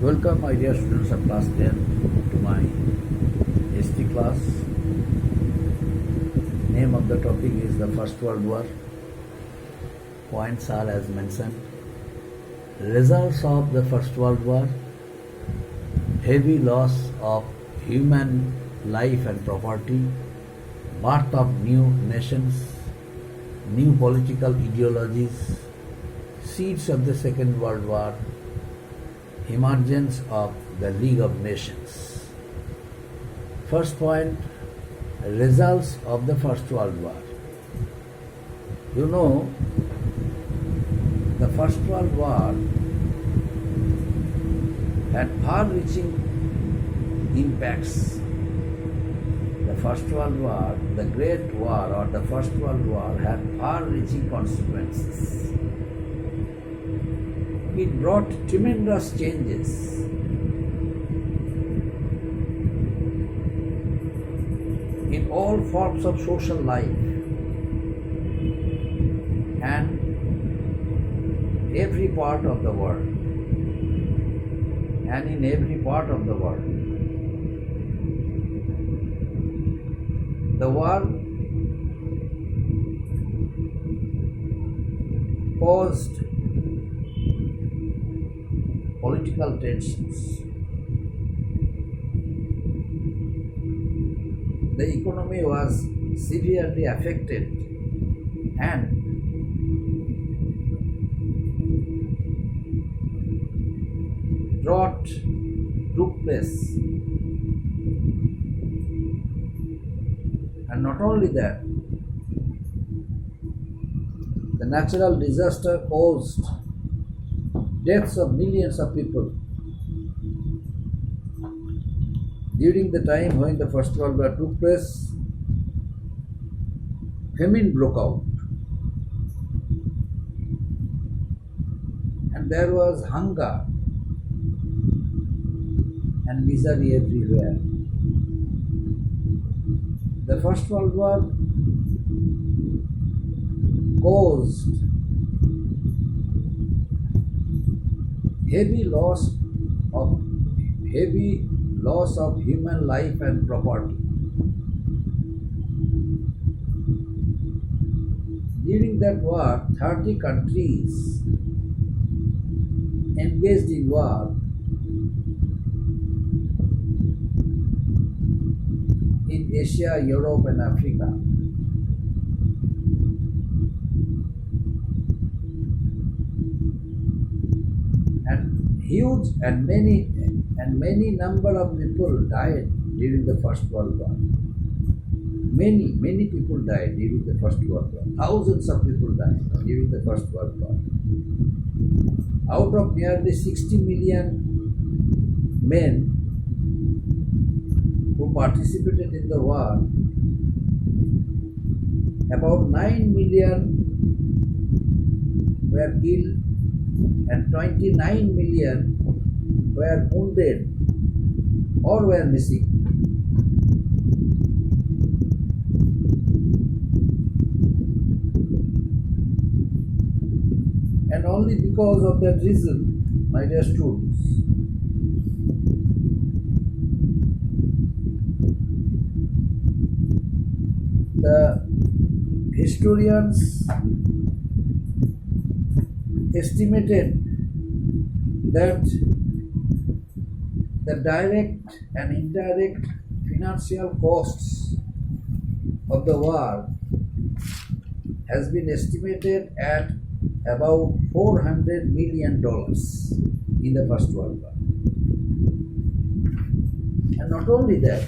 Welcome, my dear students of class 10 to my history class. Name of the topic is the First World War. Points are as mentioned. Results of the First World War: heavy loss of human life and property, birth of new nations, new political ideologies, seeds of the Second World War, emergence of the League of Nations. First point, results of the First World War. You know, the First World War had far-reaching impacts. The First World War, the Great War or the First World War had far-reaching consequences. It brought tremendous changes in all forms of social life and every part of the world. And in every part of the world. The war caused political tensions. The economy was severely affected and drought took place. And not only that, the natural disaster caused deaths of millions of people. During the time when the First World War took place, famine broke out. And there was hunger and misery everywhere. The First World War caused heavy loss of human life and property. During that war, 30 countries engaged in war in Asia, Europe and Africa. And huge and many number of people died during the First World War. Many people died during the First World War. Thousands of people died during the First World War. Out of nearly 60 million men who participated in the war, about 9 million were killed and 29 million were wounded or were missing. And only because of that reason, my dear students, the historians estimated that the direct and indirect financial costs of the war has been estimated at about $400 million in the First World War. And not only that,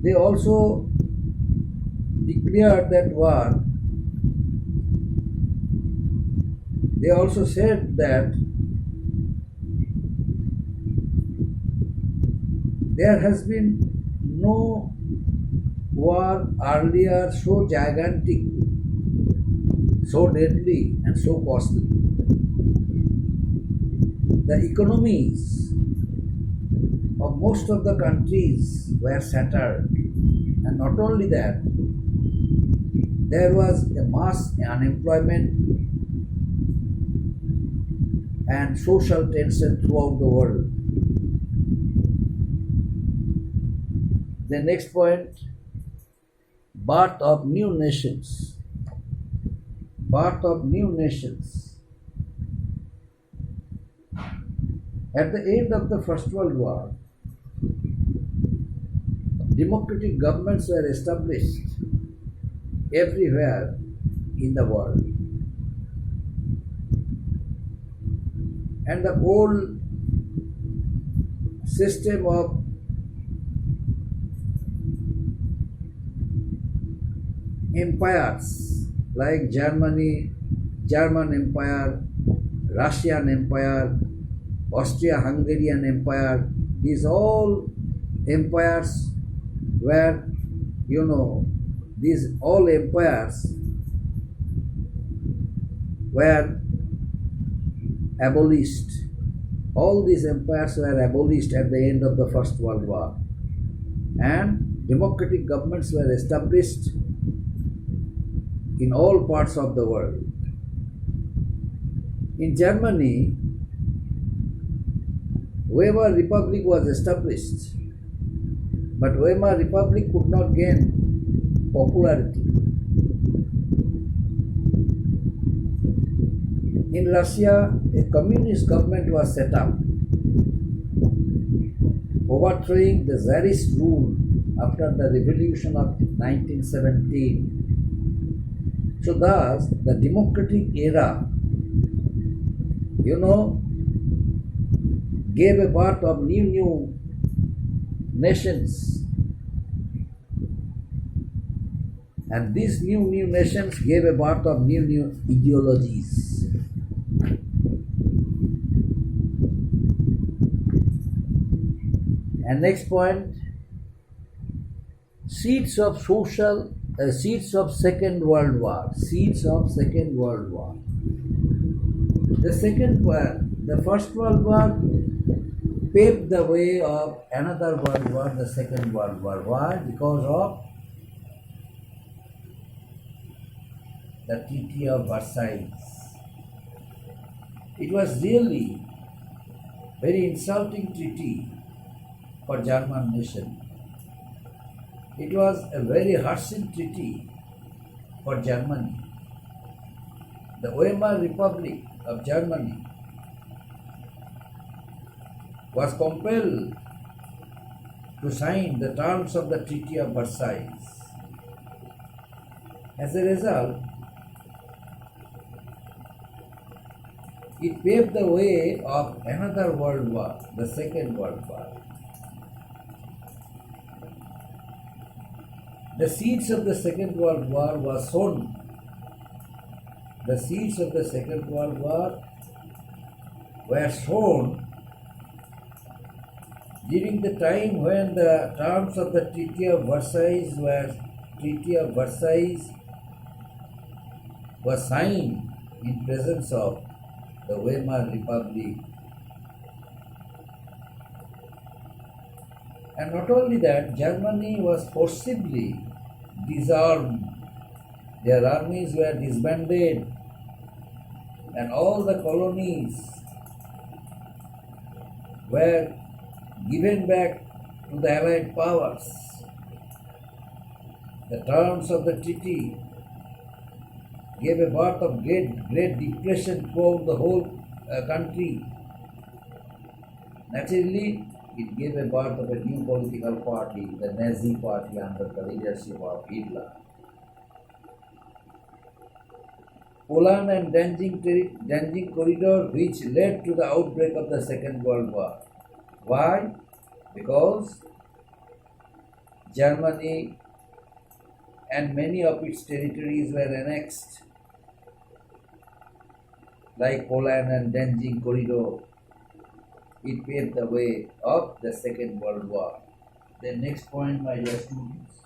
they also declared that war. They also said that there has been no war earlier so gigantic, so deadly and so costly. The economies of most of the countries were shattered, and not only that, there was a mass unemployment and social tension throughout the world. The next point, birth of new nations. Birth of new nations. At the end of the First World War, democratic governments were established everywhere in the world. And the old system of empires like German Empire, Russian Empire, Austria-Hungarian Empire, these all empires were, these all empires were abolished. All these empires were abolished at the end of the First World War, and democratic governments were established in all parts of the world. In Germany, Weimar Republic was established, but Weimar Republic could not gain popularity. In Russia, a communist government was set up, overthrowing the Tsarist rule after the revolution of 1917. So thus, the democratic era, gave a birth of new nations. And these new nations gave a birth of new ideologies. And next point, seeds of Second World War. Seeds of Second World War. The First World War paved the way of another World War, the Second World War. Why? Because of the Treaty of Versailles. It was really very insulting treaty for German nation. It was a very harshing treaty for Germany. The Weimar Republic of Germany was compelled to sign the terms of the Treaty of Versailles. As a result, it paved the way of another world war, the Second World War. The seeds of the Second World War were sown. The seeds of the Second World War were sown during the time when the terms of the Treaty of Versailles was signed in presence of the Weimar Republic. And not only that, Germany was forcibly disarmed. Their armies were disbanded, and all the colonies were given back to the Allied powers. The terms of the treaty gave a birth of great depression throughout the whole country. Naturally, it gave a birth of a new political party, the Nazi party under the leadership of Hitler. Poland and Danzig corridor, which led to the outbreak of the Second World War. Why? Because Germany and many of its territories were annexed, like Poland and Danzig corridor. It paved the way of the Second World War. The next point, my dear students,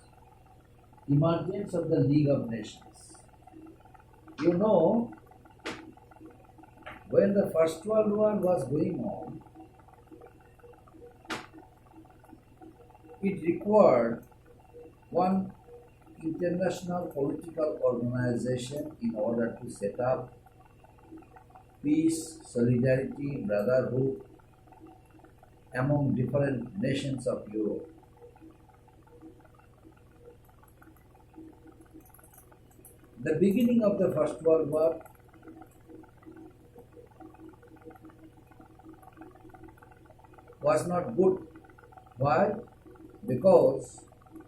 emergence of the League of Nations. You know, when the First World War was going on, it required one international political organization in order to set up peace, solidarity, brotherhood among different nations of Europe. The beginning of the First World War was not good. Why? Because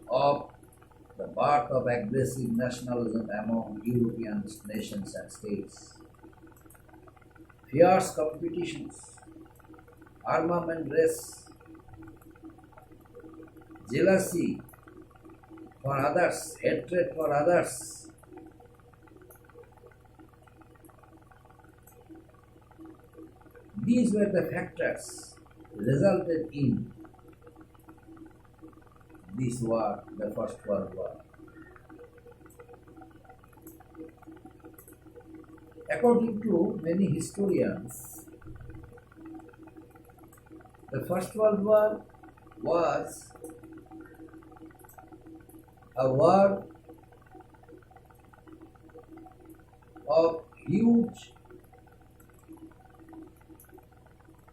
of the birth of aggressive nationalism among European nations and states. Fierce competitions, armament race, jealousy for others, hatred for others. These were the factors resulted in this war, the First World War. According to many historians, the First World War was a war of huge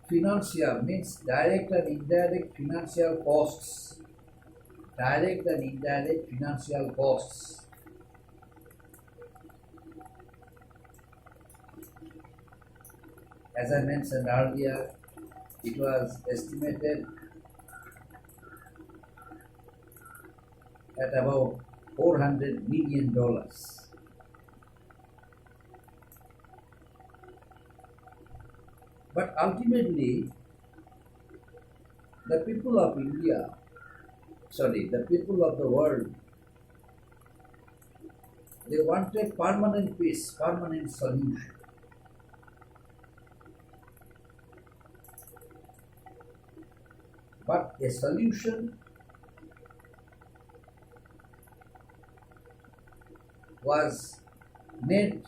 financial, means direct and indirect financial costs. Direct and indirect financial costs. As I mentioned earlier, it was estimated at about $400 billion. But ultimately, the people of the people of the world, they wanted permanent peace, permanent solution. But a solution was made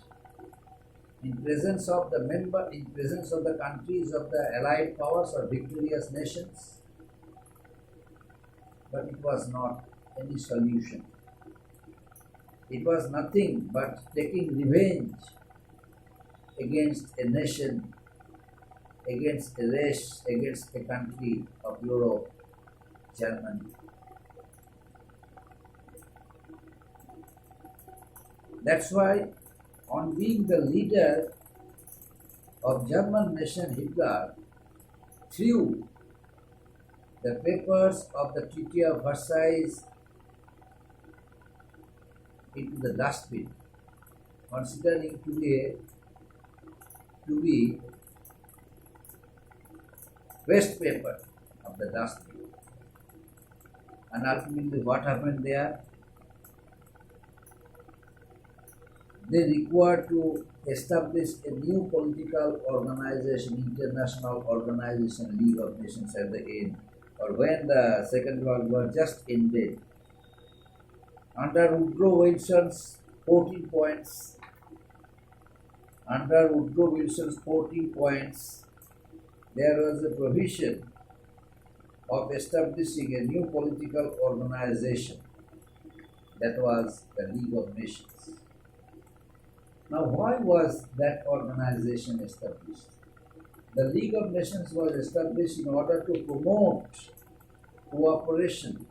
in presence of the countries of the allied powers or victorious nations, but it was not any solution. It was nothing but taking revenge against a nation, against a race, against a country of Europe, Germany. That's why, on being the leader of German nation, Hitler threw the papers of the Treaty of Versailles into the dustbin, considering to be waste paper of the dustbin. And ultimately what happened there? They required to establish a new political organization, international organization, League of Nations at the end, or when the Second World War just ended. Under Woodrow Wilson's 14 points, there was a provision of establishing a new political organization, that was the League of Nations. Now, why was that organization established? The League of Nations was established in order to promote cooperation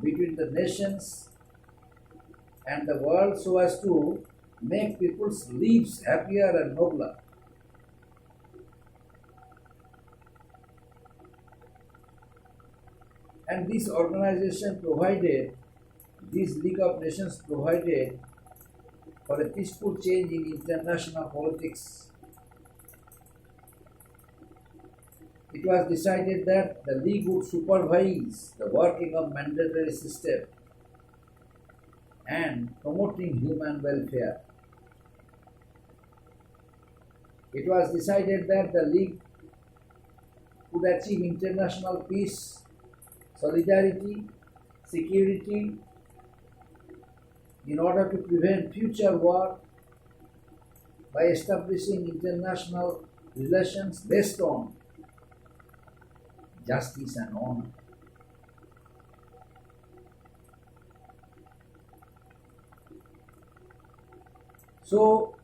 between the nations and the world so as to make people's lives happier and nobler. And this League of Nations provided for a peaceful change in international politics. It was decided that the League would supervise the working of mandatory system and promoting human welfare. It was decided that the League would achieve international peace, solidarity, security, in order to prevent future war by establishing international relations based on justice and honor. So,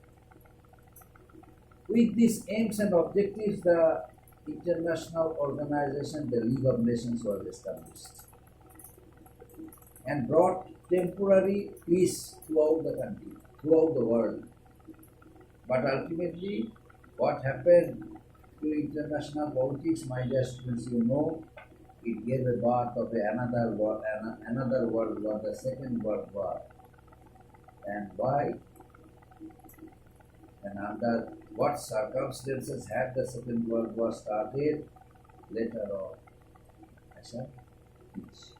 With these aims and objectives, the international organization, the League of Nations, was established and brought temporary peace throughout the country, throughout the world. But ultimately, what happened to international politics, my dear students, you know, it gave a birth of another world war, the Second World War. And why and under what circumstances had the Second World War started? Later on, I shall teach.